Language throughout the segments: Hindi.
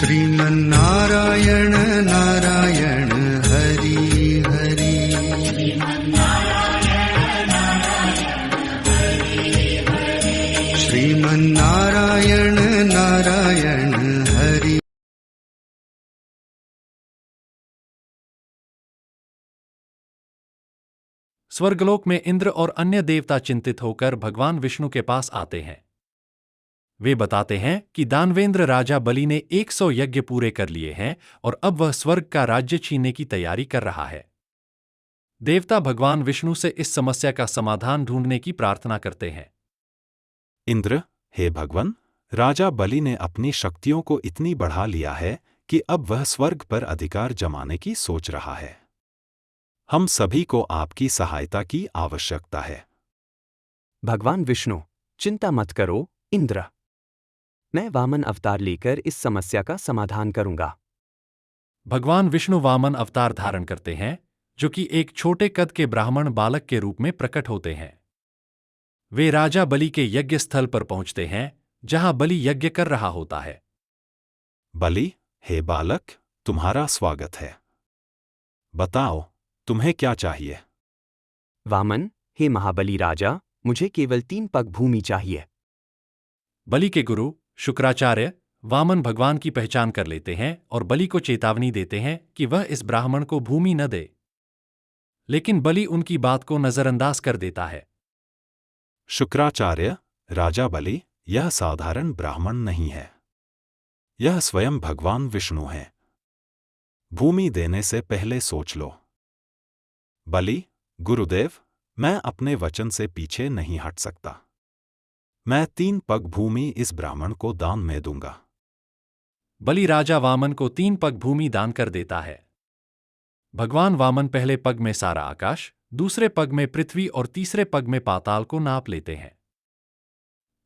श्रीमन्नारायण नारायण हरि हरि। श्रीमन्नारायण नारायण हरि। स्वर्गलोक में इंद्र और अन्य देवता चिंतित होकर भगवान विष्णु के पास आते हैं। वे बताते हैं कि दानवेंद्र राजा बलि ने 100 यज्ञ पूरे कर लिए हैं और अब वह स्वर्ग का राज्य छीनने की तैयारी कर रहा है। देवता भगवान विष्णु से इस समस्या का समाधान ढूंढने की प्रार्थना करते हैं। इंद्र, हे भगवान, राजा बलि ने अपनी शक्तियों को इतनी बढ़ा लिया है कि अब वह स्वर्ग पर अधिकार जमाने की सोच रहा है। हम सभी को आपकी सहायता की आवश्यकता है। भगवान विष्णु, चिंता मत करो इंद्र। मैं वामन अवतार लेकर इस समस्या का समाधान करूंगा। भगवान विष्णु वामन अवतार धारण करते हैं, जो कि एक छोटे कद के ब्राह्मण बालक के रूप में प्रकट होते हैं। वे राजा बलि के यज्ञ स्थल पर पहुंचते हैं, जहां बलि यज्ञ कर रहा होता है। बलि, हे बालक, तुम्हारा स्वागत है। बताओ, तुम्हें क्या चाहिए? वामन, हे महाबली राजा, मुझे केवल 3 पग भूमि चाहिए। बलि के गुरु शुक्राचार्य वामन भगवान की पहचान कर लेते हैं और बलि को चेतावनी देते हैं कि वह इस ब्राह्मण को भूमि न दे। लेकिन बलि उनकी बात को नजरअंदाज कर देता है। शुक्राचार्य, राजा बलि, यह साधारण ब्राह्मण नहीं है। यह स्वयं भगवान विष्णु है। भूमि देने से पहले सोच लो। बलि, गुरुदेव, मैं अपने वचन से पीछे नहीं हट सकता। मैं 3 पग भूमि इस ब्राह्मण को दान में दूंगा। बलि राजा वामन को 3 पग भूमि दान कर देता है। भगवान वामन पहले पग में सारा आकाश, दूसरे पग में पृथ्वी और तीसरे पग में पाताल को नाप लेते हैं।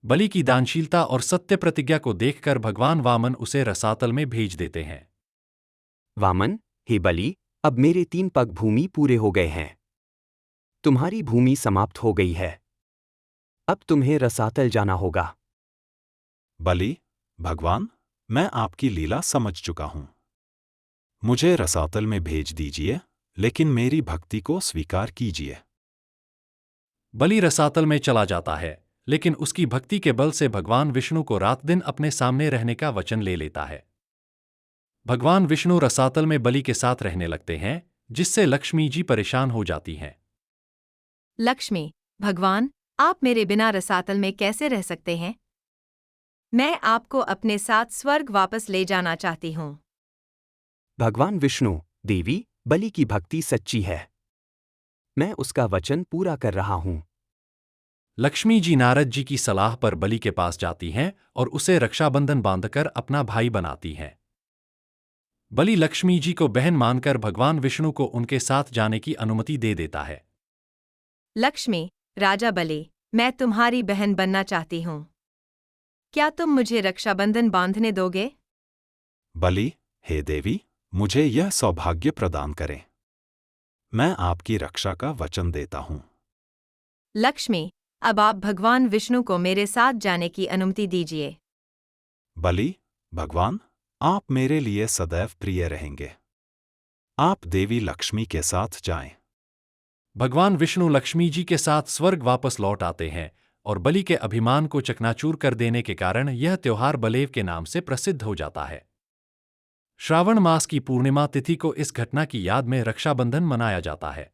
बलि की दानशीलता और सत्य प्रतिज्ञा को देखकर भगवान वामन उसे रसातल में भेज देते हैं। वामन, हे बलि, अब मेरे 3 पग भूमि पूरे हो गए हैं। तुम्हारी भूमि समाप्त हो गई है। अब तुम्हें रसातल जाना होगा। बलि, भगवान, मैं आपकी लीला समझ चुका हूं। मुझे रसातल में भेज दीजिए, लेकिन मेरी भक्ति को स्वीकार कीजिए। बलि रसातल में चला जाता है, लेकिन उसकी भक्ति के बल से भगवान विष्णु को रात दिन अपने सामने रहने का वचन ले लेता है। भगवान विष्णु रसातल में बलि के साथ रहने लगते हैं, जिससे लक्ष्मी जी परेशान हो जाती हैं। लक्ष्मी, भगवान, आप मेरे बिना रसातल में कैसे रह सकते हैं? मैं आपको अपने साथ स्वर्ग वापस ले जाना चाहती हूँ। भगवान विष्णु, देवी, बलि की भक्ति सच्ची है। मैं उसका वचन पूरा कर रहा हूँ। लक्ष्मी जी नारद जी की सलाह पर बलि के पास जाती हैं और उसे रक्षाबंधन बांधकर अपना भाई बनाती हैं। बलि लक्ष्मी जी को बहन मानकर भगवान विष्णु को उनके साथ जाने की अनुमति दे देता है। लक्ष्मी, राजा बलि, मैं तुम्हारी बहन बनना चाहती हूँ। क्या तुम मुझे रक्षाबंधन बांधने दोगे? बलि, हे देवी, मुझे यह सौभाग्य प्रदान करें। मैं आपकी रक्षा का वचन देता हूँ। लक्ष्मी, अब आप भगवान विष्णु को मेरे साथ जाने की अनुमति दीजिए। बलि, भगवान, आप मेरे लिए सदैव प्रिय रहेंगे। आप देवी लक्ष्मी के साथ जाएं। भगवान विष्णु लक्ष्मी जी के साथ स्वर्ग वापस लौट आते हैं और बलि के अभिमान को चकनाचूर कर देने के कारण यह त्योहार बलेव के नाम से प्रसिद्ध हो जाता है। श्रावण मास की पूर्णिमा तिथि को इस घटना की याद में रक्षाबंधन मनाया जाता है।